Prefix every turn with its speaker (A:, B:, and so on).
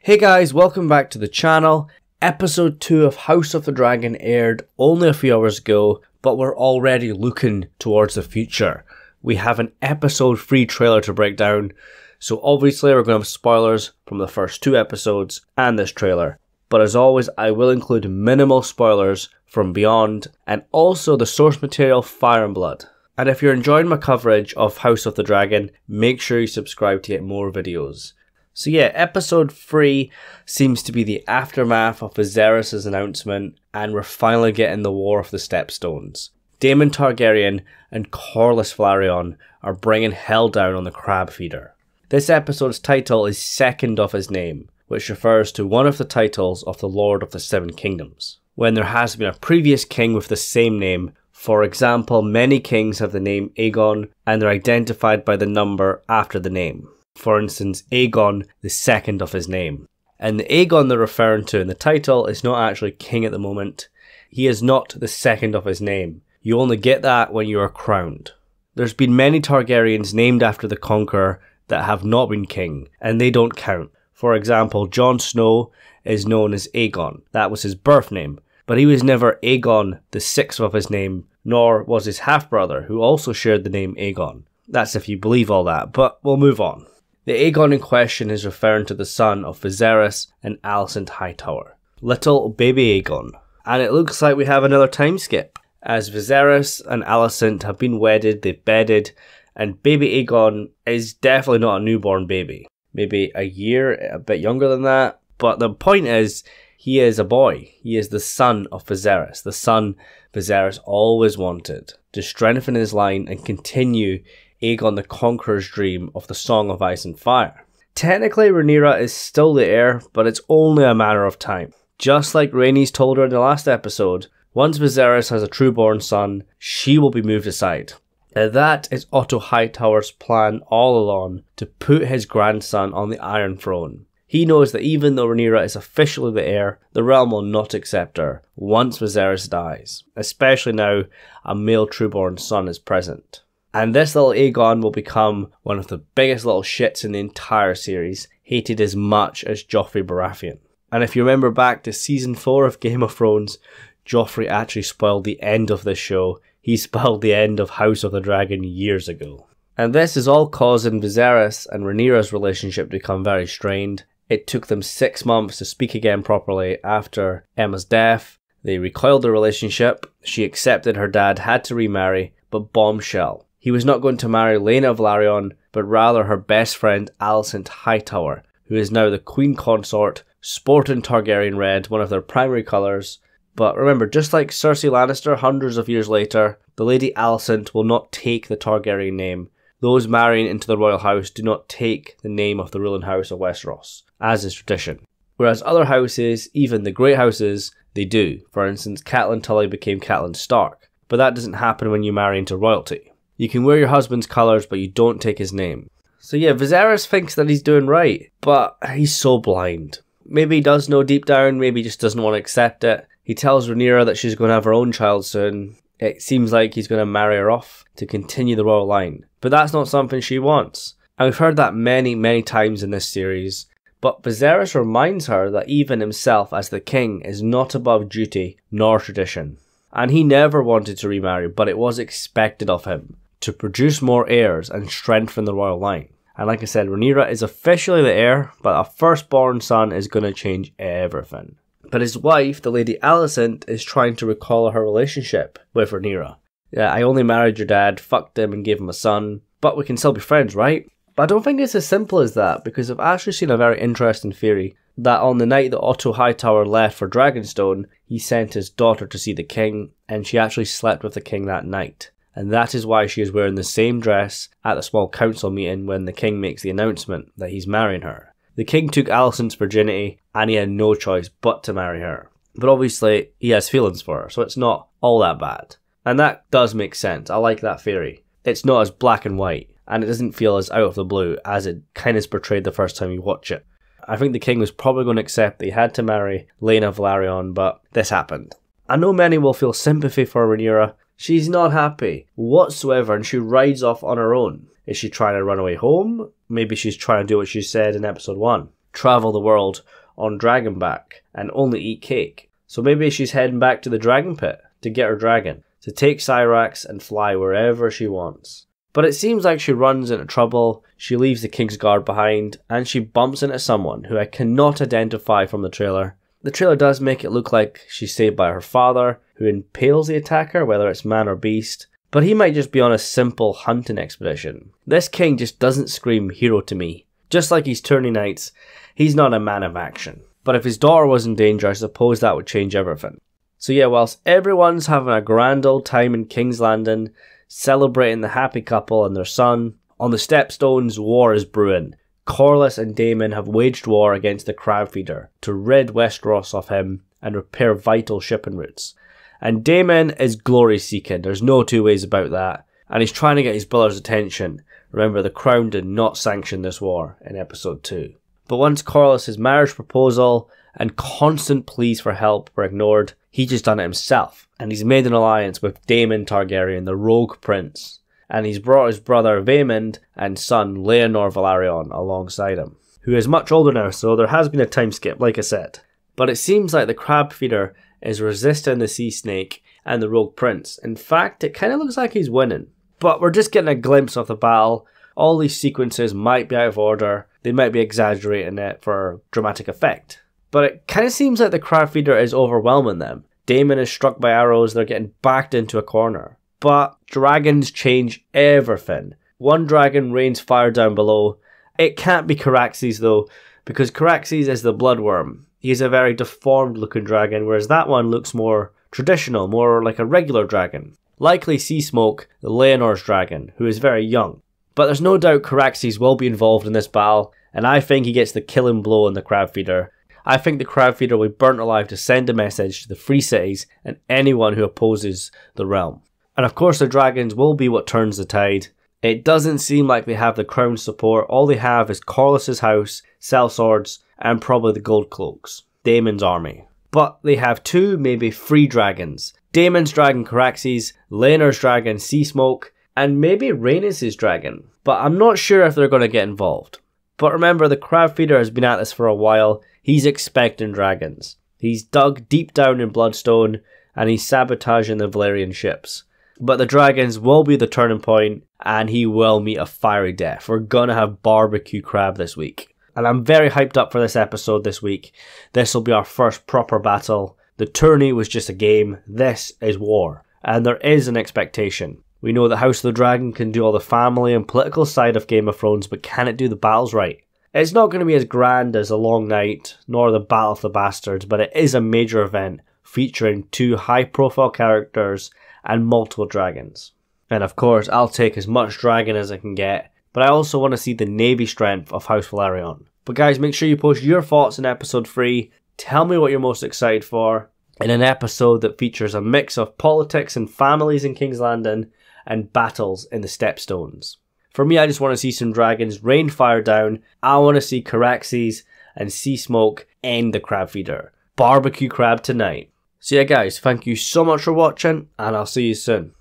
A: Hey guys, welcome back to the channel. Episode 2 of House of the Dragon aired only a few hours ago, but we're already looking towards the future. We have an episode 3 trailer to break down, so obviously we're going to have spoilers from the first 2 episodes and this trailer. But as always, I will include minimal spoilers from Beyond and also the source material Fire and Blood. And if you're enjoying my coverage of House of the Dragon, make sure you subscribe to get more videos. So yeah, episode 3 seems to be the aftermath of Viserys' announcement, and we're finally getting the War of the Stepstones. Daemon Targaryen and Corlys Velaryon are bringing hell down on the crab feeder. This episode's title is second of his name, which refers to one of the titles of the Lord of the Seven Kingdoms, when there has been a previous king with the same name. For example, many kings have the name Aegon, and they're identified by the number after the name. For instance, Aegon, the second of his name. And the Aegon they're referring to in the title is not actually king at the moment. He is not the second of his name. You only get that when you are crowned. There's been many Targaryens named after the Conqueror that have not been king, and they don't count. For example, Jon Snow is known as Aegon. That was his birth name. But he was never Aegon, the sixth of his name, nor was his half-brother, who also shared the name Aegon. That's if you believe all that, but we'll move on. The Aegon in question is referring to the son of Viserys and Alicent Hightower, little baby Aegon. And it looks like we have another time skip, as Viserys and Alicent have been wedded, they've bedded, and baby Aegon is definitely not a newborn baby. Maybe a year, a bit younger than that, but the point is, he is a boy. He is the son of Viserys, the son Viserys always wanted, to strengthen his line and continue Aegon the Conqueror's dream of the Song of Ice and Fire. Technically, Rhaenyra is still the heir, but it's only a matter of time. Just like Rhaenys told her in the last episode, once Viserys has a true-born son, she will be moved aside. And that is Otto Hightower's plan all along, to put his grandson on the Iron Throne. He knows that even though Rhaenyra is officially the heir, the realm will not accept her once Viserys dies, especially now a male true-born son is present. And this little Aegon will become one of the biggest little shits in the entire series, hated as much as Joffrey Baratheon. And if you remember back to season 4 of Game of Thrones, Joffrey actually spoiled the end of this show. He spoiled the end of House of the Dragon years ago. And this is all causing Viserys and Rhaenyra's relationship to become very strained. It took them 6 months to speak again properly after Emma's death. They recoiled the relationship. She accepted her dad had to remarry, but bombshell. He was not going to marry Laena Velaryon, but rather her best friend Alicent Hightower, who is now the Queen Consort, sporting Targaryen red, one of their primary colours. But remember, just like Cersei Lannister hundreds of years later, the Lady Alicent will not take the Targaryen name. Those marrying into the royal house do not take the name of the ruling house of Westeros, as is tradition. Whereas other houses, even the great houses, they do. For instance, Catelyn Tully became Catelyn Stark, but that doesn't happen when you marry into royalty. You can wear your husband's colours, but you don't take his name. So yeah, Viserys thinks that he's doing right, but he's so blind. Maybe he does know deep down, maybe he just doesn't want to accept it. He tells Rhaenyra that she's going to have her own child soon. It seems like he's going to marry her off to continue the royal line. But that's not something she wants. And we've heard that many times in this series. But Viserys reminds her that even himself as the king is not above duty nor tradition. And he never wanted to remarry, but it was expected of him to produce more heirs and strengthen the royal line. And like I said, Rhaenyra is officially the heir, but a firstborn son is going to change everything. But his wife, the Lady Alicent, is trying to recall her relationship with Rhaenyra. Yeah, I only married your dad, fucked him and gave him a son, but we can still be friends, right? But I don't think it's as simple as that, because I've actually seen a very interesting theory that on the night that Otto Hightower left for Dragonstone, he sent his daughter to see the king, and she actually slept with the king that night. And that is why she is wearing the same dress at the small council meeting when the king makes the announcement that he's marrying her. The king took Alicent's virginity, and he had no choice but to marry her. But obviously, he has feelings for her, so it's not all that bad. And that does make sense. I like that theory. It's not as black and white, and it doesn't feel as out of the blue as it kind of is portrayed the first time you watch it. I think the king was probably going to accept that he had to marry Laena Velaryon, but this happened. I know many will feel sympathy for Rhaenyra. She's not happy whatsoever, and she rides off on her own. Is she trying to run away home? Maybe she's trying to do what she said in episode 1. travel the world on dragonback and only eat cake. So maybe she's heading back to the dragon pit to get her dragon, to take Cyrax and fly wherever she wants. But it seems like she runs into trouble, she leaves the Kingsguard behind, and she bumps into someone who I cannot identify from the trailer. The trailer does make it look like she's saved by her father, who impales the attacker, whether it's man or beast, but he might just be on a simple hunting expedition. This king just doesn't scream hero to me. Just like his tourney knights, he's not a man of action. But if his daughter was in danger, I suppose that would change everything. So yeah, whilst everyone's having a grand old time in King's Landing, celebrating the happy couple and their son, on the Stepstones, war is brewing. Corlys and Daemon have waged war against the Crabfeeder to rid Westeros of him and repair vital shipping routes. And Daemon is glory seeking, there's no two ways about that, and he's trying to get his brother's attention. Remember, the Crown did not sanction this war in episode 2. But once Corlys' marriage proposal and constant pleas for help were ignored, he just done it himself, and he's made an alliance with Daemon Targaryen, the rogue prince, and he's brought his brother Vaemond and son Laenor Velaryon alongside him, who is much older now, so there has been a time skip, like I said. But it seems like the Crabfeeder is resisting the Sea Snake and the rogue prince. In fact, it kind of looks like he's winning. But we're just getting a glimpse of the battle. All these sequences might be out of order, they might be exaggerating it for dramatic effect. But it kind of seems like the Crabfeeder is overwhelming them. Daemon is struck by arrows, they're getting backed into a corner. But dragons change everything. One dragon rains fire down below. It can't be Caraxes though, because Caraxes is the bloodworm. He's a very deformed looking dragon, whereas that one looks more traditional, more like a regular dragon. Likely Seasmoke, the Laenor's dragon, who is very young. But there's no doubt Caraxes will be involved in this battle, and I think he gets the killing blow on the Crabfeeder. I think the Crabfeeder will be burnt alive to send a message to the Free Cities and anyone who opposes the realm. And of course the dragons will be what turns the tide. It doesn't seem like they have the Crown's support, all they have is Corlys' house, sellswords, and probably the gold cloaks, Daemon's army. But they have 2, maybe 3 dragons. Daemon's dragon Caraxes, Laenor's dragon Seasmoke, and maybe Rhaenys' dragon. But I'm not sure if they're going to get involved. But remember, the Crabfeeder has been at this for a while. He's expecting dragons. He's dug deep down in Bloodstone, and he's sabotaging the Valyrian ships. But the dragons will be the turning point, and he will meet a fiery death. We're gonna have barbecue crab this week. And I'm very hyped up for this episode this week. This will be our first proper battle. The tourney was just a game. This is war. And there is an expectation. We know that House of the Dragon can do all the family and political side of Game of Thrones, but can it do the battles right? It's not going to be as grand as The Long Night, nor the Battle of the Bastards, but it is a major event featuring 2 high-profile characters and multiple dragons. And of course, I'll take as much dragon as I can get, but I also want to see the navy strength of House Velaryon. But guys, make sure you post your thoughts in episode 3. Tell me what you're most excited for in an episode that features a mix of politics and families in King's Landing and battles in the Stepstones. For me, I just want to see some dragons rain fire down. I want to see Caraxes and Seasmoke end the Crabfeeder. Barbecue crab tonight. So yeah guys, thank you so much for watching, and I'll see you soon.